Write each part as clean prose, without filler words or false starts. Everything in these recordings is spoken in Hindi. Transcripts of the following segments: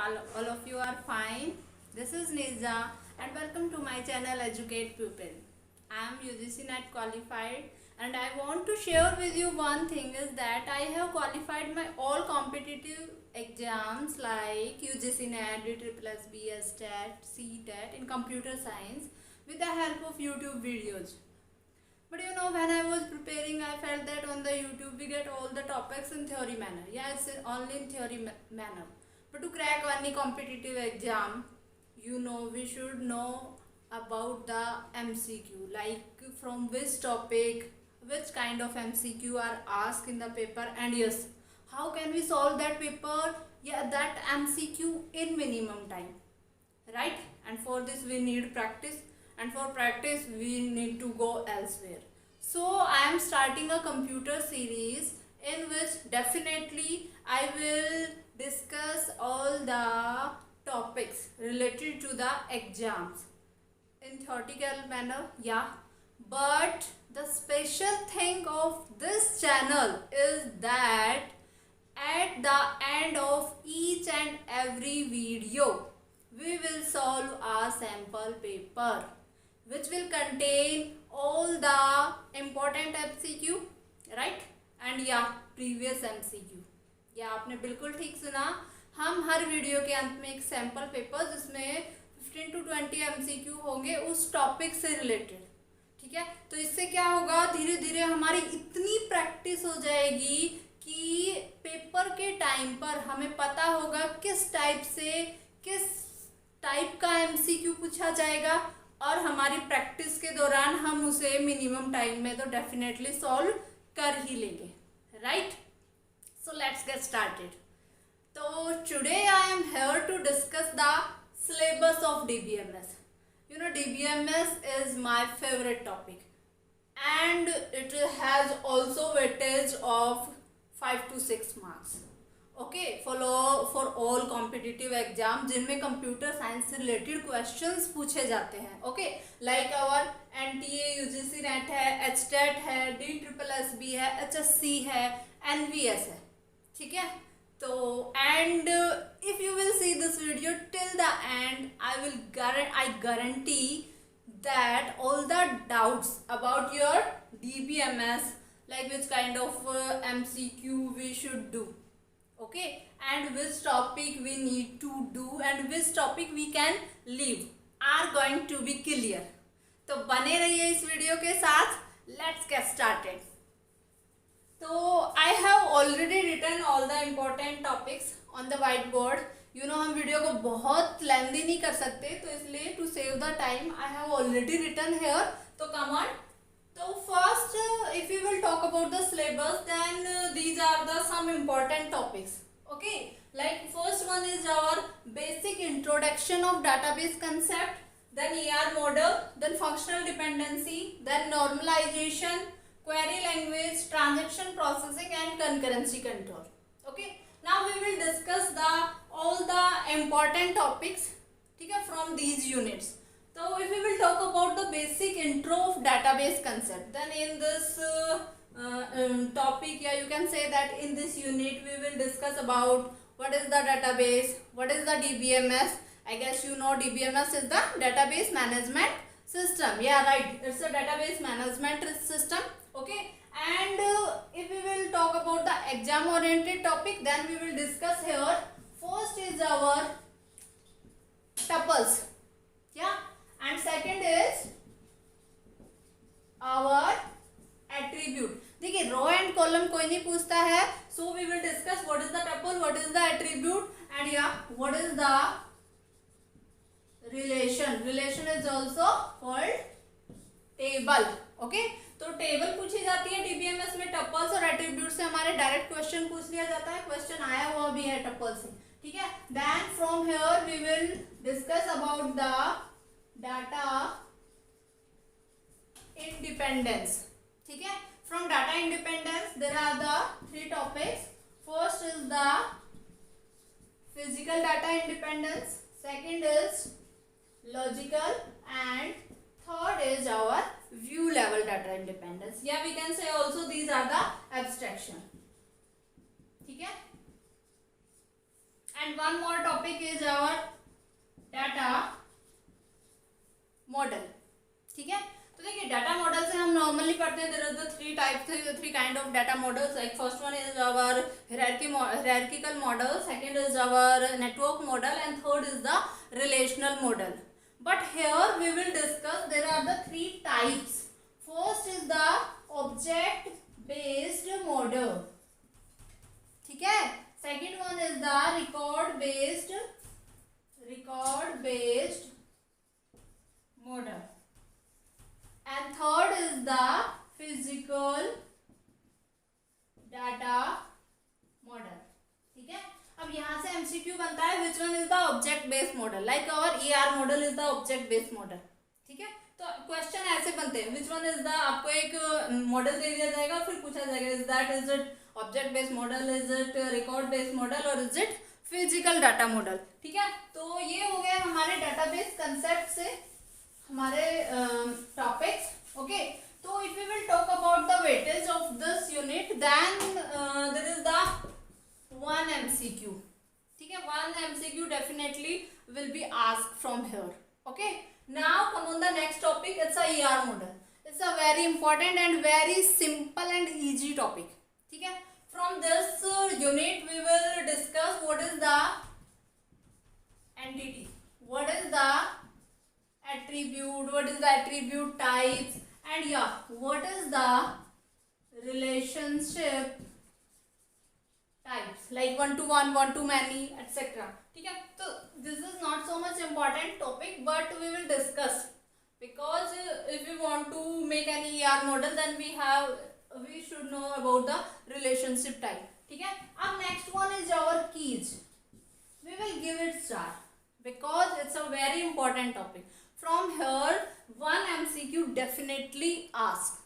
all of you are fine. This is Niza and welcome to my channel Educate Pupil. I am UGC NET qualified and I want to share with you one thing is that I have qualified my all competitive exams like UGC NET, DSSB, STAT, CTET in computer science with the help of YouTube videos. But you know, when I was preparing, I felt that on the YouTube we get all the topics in theory manner. Yeah, it's only in theory manner. But to crack any competitive exam, you know, we should know about the MCQ, like from which topic, which kind of MCQ are asked in the paper, and yes, how can we solve that paper, yeah, that MCQ in minimum time, right? And for this we need practice, and for practice we need to go elsewhere. So I am starting a computer series in which definitely I will discuss all the topics related to the exams in theoretical manner, yeah. But the special thing of this channel is that at the end of each and every video we will solve a sample paper which will contain all the important MCQ, right? And yeah, previous MCQ. या आपने बिल्कुल ठीक सुना, हम हर वीडियो के अंत में एक सैम्पल पेपर जिसमें 15 to 20 MCQ होंगे उस टॉपिक से रिलेटेड, ठीक है। तो इससे क्या होगा, धीरे धीरे हमारी इतनी प्रैक्टिस हो जाएगी कि पेपर के टाइम पर हमें पता होगा किस टाइप का MCQ पूछा जाएगा और हमारी प्रैक्टिस के दौरान हम उसे मिनिमम टाइम में तो डेफिनेटली सॉल्व कर ही लेंगे, right. So let's get started. तो today I am here to discuss the syllabus of DBMS. You know, DBMS is my favorite topic and it has also weightage of 5 to 6 marks. Okay, for all competitive exam जिनमें कंप्यूटर साइंस से रिलेटेड क्वेश्चंस पूछे जाते हैं. Okay, like our NTA, UGC NET है, HTET है, DSSB है, HSC है, NVS है, ठीक है. तो and if you will see this video till the end, I guarantee that all the doubts about your DBMS, like which kind of MCQ we should do, okay, and which topic we need to do and which topic we can leave, are going to be clear. तो बने रहिए इस वीडियो के साथ. Let's get started. तो I have already written all the important topics on the whiteboard. You know, हम वीडियो को बहुत लेंदी नहीं कर सकते, तो इसलिए to save the time I have already written here. तो come on. So first, if we will talk about the syllabus, then these are the some important topics. Okay, like first one is our basic introduction of database concept, then ER model, then functional dependency, then normalization, query language, transaction processing, and concurrency control. Okay, now we will discuss all the important topics, ठीक है, from these units. So if we will talk about the basic intro of database concept, then in this topic, yeah, you can say that in this unit we will discuss about what is the database, what is the DBMS. I guess you know DBMS is the database management system. Yeah, right, it's a database management system. Okay, and if we will talk about the exam oriented topic, then we will discuss here. First is our tuples, yeah, and second is our attribute. देखिए, रो एंड कॉलम कोई नहीं पूछता है, so we will discuss what is the tuple, what is the attribute, and yeah, what is the relation. Relation is also called table. Okay, तो टेबल पूछी जाती है DBMS में. टपल्स और एट्रीब्यूट से हमारे डायरेक्ट क्वेश्चन पूछ लिया जाता है. क्वेश्चन आया हुआ भी है टपल से, ठीक है. Then from here we will discuss about the data independence, ठीक है. From data independence there are the 3 topics. First is the physical data independence, second is logical, and third is our view level data independence. Yeah, we can say also these are the abstraction, ठीक है. And one more topic topic is our data model. ठीक है, तो देखिए डाटा मॉडल से हम नॉर्मली पढ़ते हैं there are the three kind of data models. Like first one is our hierarchical model, second is our network model, and third is the relational model. But here we will discuss there are the three types. First is the object based model, ठीक है, second one is the record based model, and third is the physical data model। ठीक है, अब यहाँ से MCQ बनता है which one is the object based model, like our ER model is the object based model। ठीक है, तो क्वेश्चन ऐसे बनते हैं which one is the, आपको एक मॉडल दे दिया जाएगा फिर पूछा जाएगा is it object based model, is it record based model, और is it physical data model. ठीक है, तो ये हो गया हमारे डाटाबेस कंसेप्ट से हमारे टॉपिक्स। ओके, तो if we will talk about the weightage of this unit then there is the 1 MCQ। ठीक है, 1 MCQ definitely will be asked from here. Okay, now come on the next topic, it's a ER model. It's a very important and very simple and easy topic. ठीक है, from this unit we will discuss what is the entity, what is the attribute, what is the attribute types, and yeah, what is the relationship types like one to one, one to many, etc। ठीक है, तो this is not so much important topic but we will discuss because if we want to make any ER model then we should know about the relationship type। ठीक है, अब next one is our keys। we will give it star because it's a very important topic। from here 1 MCQ definitely asked।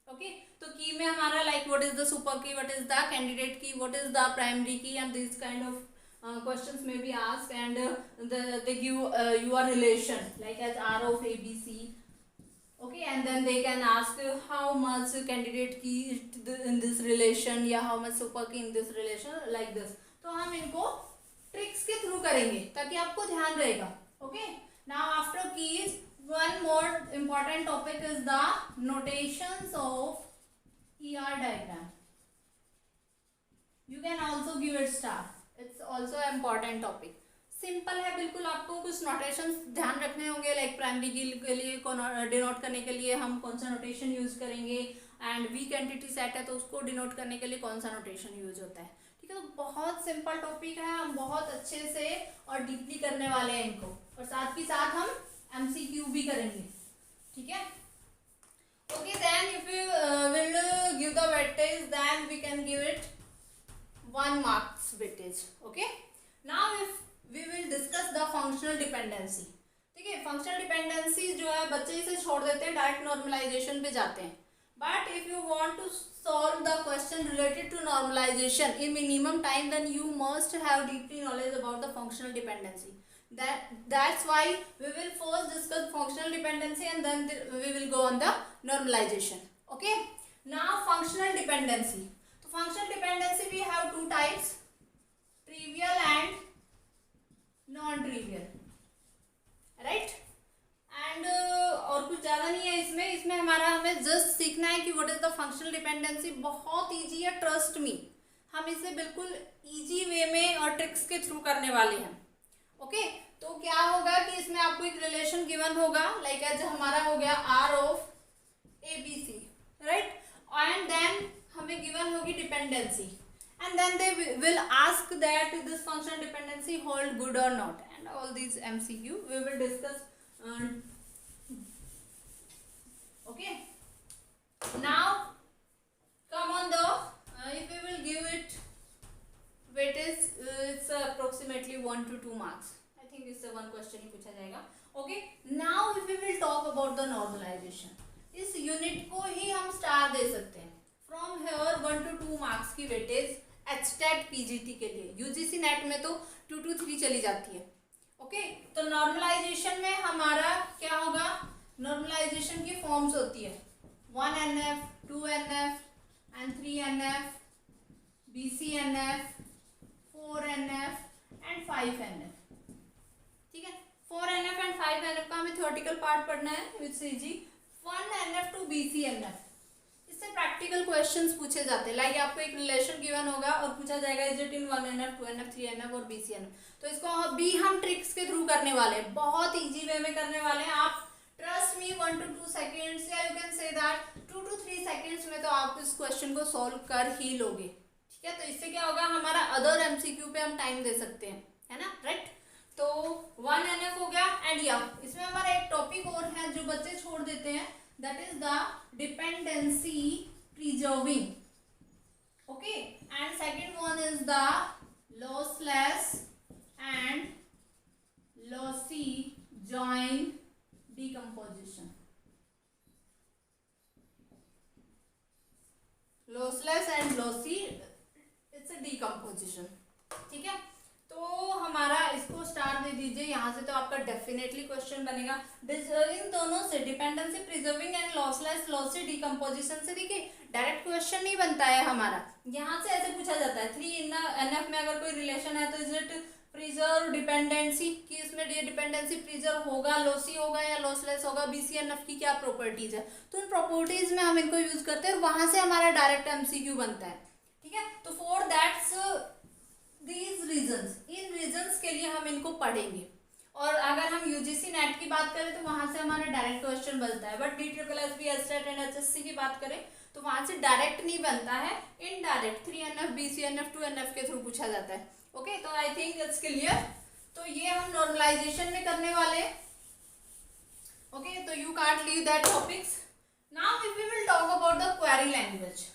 okay, तो key में हमारा like what is the super key, what is the candidate key, what is the primary key, and these kind of questions may be asked, and they give your relation like as R of ABC। okay, and then they can ask how much candidate key in this relation या how much super key in this relation, like this। तो हम इनको ट्रिक्स के थ्रू करेंगे ताकि आपको ध्यान रहेगा। Okay, now after keys one more important topic is the notations of ER diagram। you can also give it star, it's also an important topic। Simple है बिल्कुल, आपको कुछ नोटेशन ध्यान रखने होंगे लाइक प्राइमरी की के लिए डिनोट करने के लिए हम कौन सा नोटेशन यूज करेंगे, एंड वीक एंटिटी सेट है तो उसको डिनोट करने के लिए कौन सा नोटेशन यूज होता है। ठीक है, तो बहुत सिंपल टॉपिक है, हम बहुत अच्छे से और डीपली करने वाले हैं इनको, और साथ ही साथ हम MCQ भी करेंगे। ठीक है, okay, then if you will give the weightage then we can give it 1 marks weightage. Okay, now if we will discuss the functional dependency। ठीक है, functional dependency जो है बच्चे इसे छोड़ देते हैं, डायरेक्ट नॉर्मलाइजेशन पे जाते हैं। but if you want to solve the question related to normalization in minimum time then you must have deeply knowledge about the functional dependency। that's why we will first discuss functional dependency and then we will go on the normalization। okay, now functional dependency। तो functional dependency we have two types, trivial and non trivial, right, and और कुछ ज़्यादा नहीं है इसमें हमें जस्ट सीखना है कि what is the functional dependency. बहुत इजी है, ट्रस्ट मी, हम इसे बिल्कुल इजी वे में और ट्रिक्स के थ्रू करने वाले हैं। ओके, तो क्या होगा कि इसमें आपको एक रिलेशन गिवन होगा लाइक एज हमारा हो गया R of ABC, right, and then हमें गिवन होगी dependency, and then they will ask that this functional dependency hold good or not, and all these MCQ we will discuss। okay, now come on the if we will give it weightage, it's approximately 1 to 2 marks। I think इससे one question ही पूछा जाएगा। okay, now if we will talk about the normalization, इस यूनिट को ही हम स्टार दे सकते हैं। फ्रॉम हेयर 1 to 2 मार्क्स की वेटेज HTET PGT के लिए, UGC नेट में तो 2 to 3 चली जाती है। ओके, तो नॉर्मलाइजेशन में हमारा क्या होगा, नॉर्मलाइजेशन की फॉर्म्स होती है 1NF, 2NF and 3NF, BCNF, 4NF and 5NF। 4NF and 5NF का हमें थ्योरेटिकल पार्ट पढ़ना है with CG. 1NF to BCNF, इससे प्रैक्टिकल क्वेश्चंस पूछे जाते हैं। लाइक आपको एक रिलेशन गिवन होगा और पूछा जाएगा is it in 1NF 2NF 3NF और BCNF, तो इसको भी हम ट्रिक्स के थ्रू करने वाले हैं, बहुत इजी वे में करने वाले हैं। आप ट्रस्ट मी 1 to 2 सेकेंड्स या you can say that 2 to 3 seconds में तो आप इस क्वेश्चन को सॉल्व कर ही लोगे, ठीक है। तो इससे क्या होगा, हमारा अदर MCQ पे हम टाइम दे सकते हैं, है ना, राइट। तो 1NF हो गया। एंड या इसमें हमारा एक टॉपिक और है जो बच्चे छोड़ देते हैं, that is the dependency preserving, okay, and second one is the lossless and lossy join decomposition, lossless and lossy it's a decomposition, ठीक है। तो हमारा इसको स्टार दे दीजिए यहाँ से, तो आपका डेफिनेटली क्वेश्चन बनेगा इन दोनों से, dependency preserving and lossless lossy decomposition से। देखिए डायरेक्ट क्वेश्चन नहीं बनता है हमारा, यहाँ से ऐसे पूछा जाता है 3NF में अगर कोई रिलेशन है तो इज इट प्रिजर्व डिपेंडेंसी, कि इसमें ये डिपेंडेंसी प्रिजर्व होगा, लॉसी होगा या लॉसलेस होगा, BCNF की क्या प्रॉपर्टीज है, तो उन प्रॉपर्टीज में हम इनको यूज करते हैं और वहां से हमारा डायरेक्ट MCQ बनता है, ठीक है। तो for that's these reasons, in reasons के लिए हम इनको पढ़ेंगे। और अगर हम UGC नेट की बात करें तो वहां से हमारा डायरेक्ट क्वेश्चन बनता है, but DSSB STAT and HSC की बात करें तो वहां से डायरेक्ट नहीं बनता है, इनडायरेक्ट 3NF BCNF 2NF के थ्रू पूछा जाता है, ओके। तो आई थिंक इट्स क्लियर। तो ये हम नॉर्मलाइजेशन में करने वाले, ओके। तो you can't leave that topics. Now we will talk about the query language.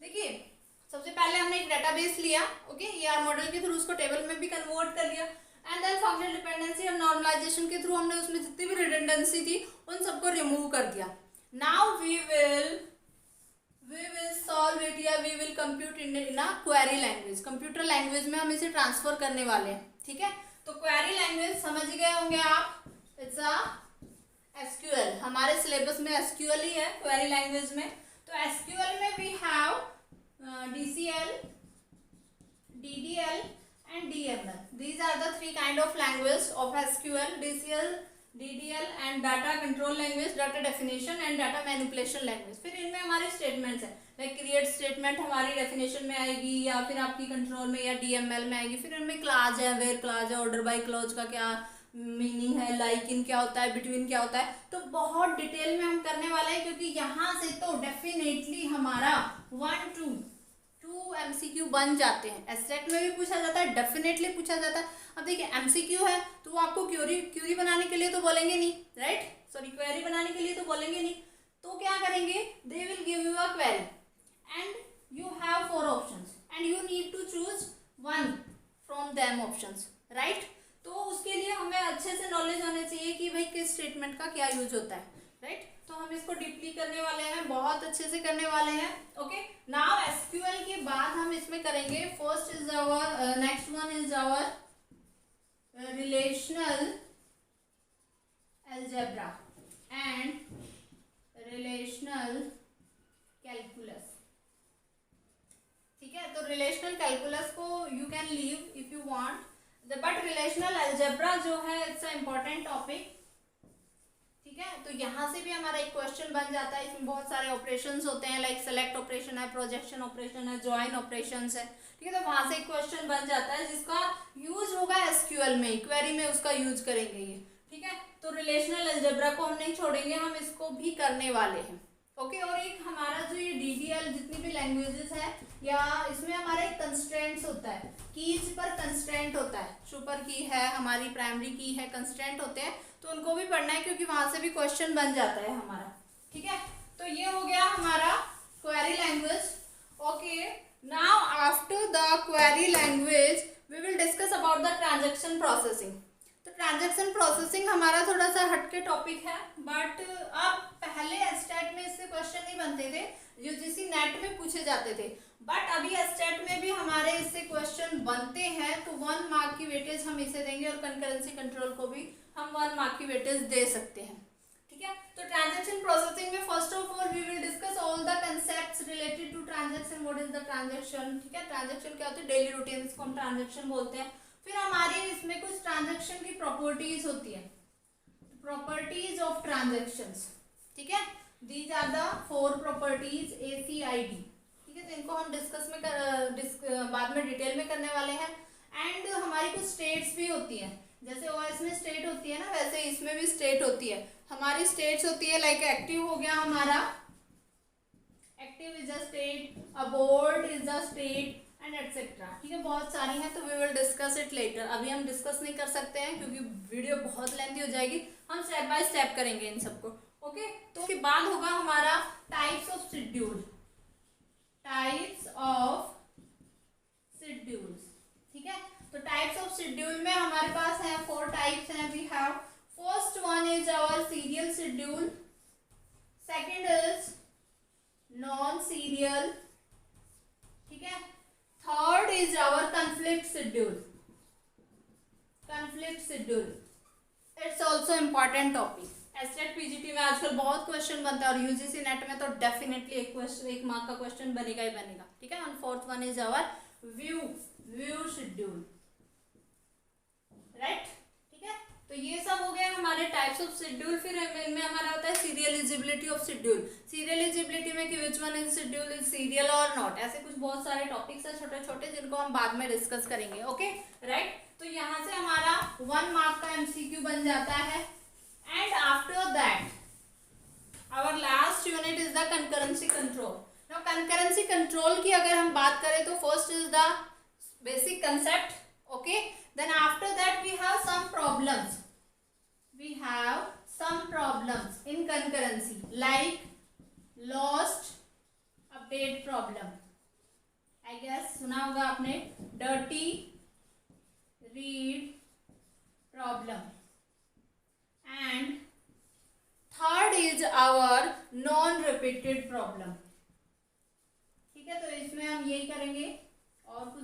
देखिए सबसे पहले हमने एक डेटाबेस लिया, ओके, ER मॉडल के थ्रू उसको टेबल में भी कन्वर्ट कर लिया, एंड देन फंक्शनल डिपेंडेंसी और नॉर्मलाइजेशन के थ्रू हमने उसमें जितनी भी रिडंडेंसी थी उन सबको रिमूव कर दिया। Now we will solve it या we will compute in a query language, computer language में हम इसे ट्रांसफर करने वाले हैं, ठीक है। तो क्वेरी लैंग्वेज समझ गए होंगे आप, इट्स अ SQL, हमारे सिलेबस में SQL ही है क्वेरी लैंग्वेज में। तो SQL में we have DCL, DDL and DML. These are the three kind of language of SQL, DCL, DDL and data control language, data definition and data manipulation language. फिर इनमें हमारे स्टेटमेंट्स हैं, लाइक क्रिएट स्टेटमेंट हमारी डेफिनेशन में आएगी या फिर आपकी कंट्रोल में या DML में आएगी। फिर इनमें क्लाज है, वेयर क्लाज है, ऑर्डर बाय क्लॉज का क्या मीनिंग है, लाइक इन क्या होता है, बिटवीन क्या होता है, तो बहुत डिटेल में हम करने वाले हैं, क्योंकि यहाँ से तो डेफिनेटली हमारा 1 to 2 MCQ बन जाते हैं। एस्टेट में भी पूछा जाता है, डेफिनेटली पूछा जाता है। अब देखिए MCQ है तो वो आपको क्यूरी बनाने के लिए तो बोलेंगे नहीं, राइट, सॉरी क्वेरी बनाने के लिए तो बोलेंगे नहीं, तो क्या करेंगे, they will give you a query and you have 4 options and you need to choose 1 from them options, right. तो उसके लिए हमें अच्छे से नॉलेज होने चाहिए कि भाई किस स्टेटमेंट का क्या यूज होता है, राइट। तो हम इसको डीपली करने वाले हैं, बहुत अच्छे से करने वाले हैं, ओके। नाउ SQL के बाद हम इसमें करेंगे, first is our, next one is our relational algebra and relational calculus, ठीक है। तो रिलेशनल कैलकुलस को you can leave if you want, but relational algebra जो है इट्स अ इम्पॉर्टेंट टॉपिक, ठीक है। तो यहाँ से भी हमारा एक क्वेश्चन बन जाता है, इसमें बहुत सारे ऑपरेशंस होते हैं, लाइक सेलेक्ट ऑपरेशन है, प्रोजेक्शन ऑपरेशन है, ज्वाइन ऑपरेशंस है, ठीक है। तो वहाँ से एक क्वेश्चन बन जाता है जिसका यूज होगा SQL में, क्वेरी में उसका यूज करेंगे ये, ठीक है। तो रिलेशनल अलजेब्रा को हम नहीं छोड़ेंगे, हम इसको भी करने वाले हैं, ओके। और एक हमारा जो ये DDL जितनी भी लैंग्वेजेस है, या इसमें हमारा एक कंस्ट्रेंट्स होता है, कीज पर कंस्ट्रेंट होता है, सुपर की है हमारी, प्राइमरी की है, कंस्ट्रेंट होते हैं, तो उनको भी पढ़ना है क्योंकि वहां से भी क्वेश्चन बन जाता है हमारा, ठीक है। तो ये हो गया हमारा query language, okay. Now after the query language we will discuss about the transaction processing. तो ट्रांजैक्शन प्रोसेसिंग हमारा थोड़ा सा हटके टॉपिक है, बट अब पहले एस्टेट में इससे क्वेश्चन नहीं बनते थे, UGC नेट में पूछे जाते थे, बट अभी एस्टेट में भी हमारे इससे क्वेश्चन बनते हैं, तो 1 मार्क की वेटेज हम इसे देंगे और कंकरेंसी कंट्रोल को भी हम 1 मार्क की वेटेज दे सकते हैं, ठीक है। तो ट्रांजैक्शन प्रोसेसिंग में first of all we will discuss all the concepts related to transaction, what is the transaction, ठीक है। ट्रांजैक्शन क्या होती है, डेली रूटीन, इसको हम ट्रांजैक्शन बोलते हैं। फिर हमारे इसमें कुछ ट्रांजैक्शन की प्रॉपर्टीज होती है, प्रॉपर्टीज ऑफ ट्रांजैक्शंस, ठीक है। These are the 4 properties ACID, ठीक है। तो इनको हम डिस्कस में बाद में डिटेल में करने वाले हैं। एंड हमारी कुछ स्टेट्स भी होती हैं, जैसे OS में स्टेट होती है ना, वैसे इसमें भी स्टेट होती है। हमारी स्टेट्स होती है लाइक एक्टिव हो गया हमारा, active is a state, abort is a state and etcetera, ठीक है। बहुत सारी हैं, तो we will discuss it later. अभी हम डिस्कस नहीं कर सकते हैं क्योंकि वीडियो बहुत लेंथी हो जाएगी, हम स्टेप बाय स्टेप करेंगे इन सबको, ओके। तो उसके बाद होगा हमारा types of schedule, types of schedules, ठीक है। तो टाइप्स ऑफ शेड्यूल में हमारे पास है 4 टाइप्स हैं। We have first one is our serial schedule, second is non serial, ठीक है। Third is our conflict schedule, conflict schedule it's also important topic. STET PGT में आजकल बहुत क्वेश्चन बनता है और यूजीसी नेट में तो डेफिनेटली एक मार्क का क्वेश्चन बनेगा ही बनेगा, ठीक है। And fourth one is our view schedule, right, ठीक है। तो ये सब हो गए हमारे टाइप्स ऑफ शेड्यूल। फिर इनमें हमारा होता है सीरियलाइजेबिलिटी ऑफ शेड्यूल। सीरियलाइजेबिलिटी में कि which one is schedule is serial और नॉट, ऐसे कुछ बहुत सारे टॉपिक्स हैं छोटे छोटे जिनको हम बाद में डिस्कस करेंगे, ओके, राइट। तो यहाँ से हमारा 1 मार्क का MCQ बन जाता है। And after that our last unit is the concurrency control. Now concurrency control की अगर हम बात करें तो first is the basic concept, okay. Then after that we have some problems. We have some problems in concurrency like lost update problem. I guess सुना होगा आपने, dirty read problem. And third is our non-repeated problem. ठीक है, तो इसमें हम यही करेंगे और कुछ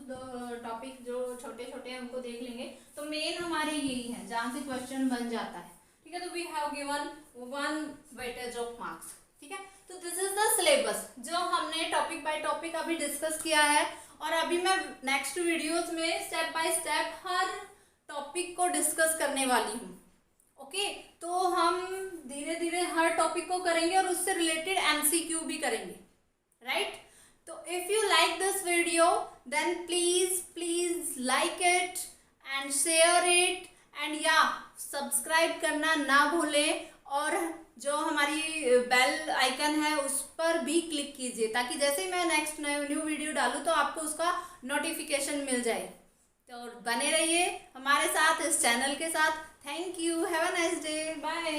टॉपिक जो छोटे छोटे हैं उनको देख लेंगे। तो मेन हमारे यही है जहाँ से क्वेश्चन बन जाता है, ठीक है। तो we have given 1 weightage of marks, ठीक है। तो दिस इज द सिलेबस जो हमने टॉपिक बाय टॉपिक अभी डिस्कस किया है, और अभी मैं नेक्स्ट वीडियोस में स्टेप बाय स्टेप हर टॉपिक को डिस्कस करने वाली हूँ, ओके। तो हम धीरे धीरे हर टॉपिक को करेंगे और उससे रिलेटेड MCQ भी करेंगे, right. So if you like this video then please like it and share it and subscribe करना ना भूलें, और जो हमारी बेल आइकन है उस पर भी क्लिक कीजिए ताकि जैसे ही मैं नेक्स्ट न्यू वीडियो डालूँ तो आपको उसका नोटिफिकेशन मिल जाए। तो बने रहिए हमारे साथ, इस चैनल के साथ। Thank you, have a nice day, bye.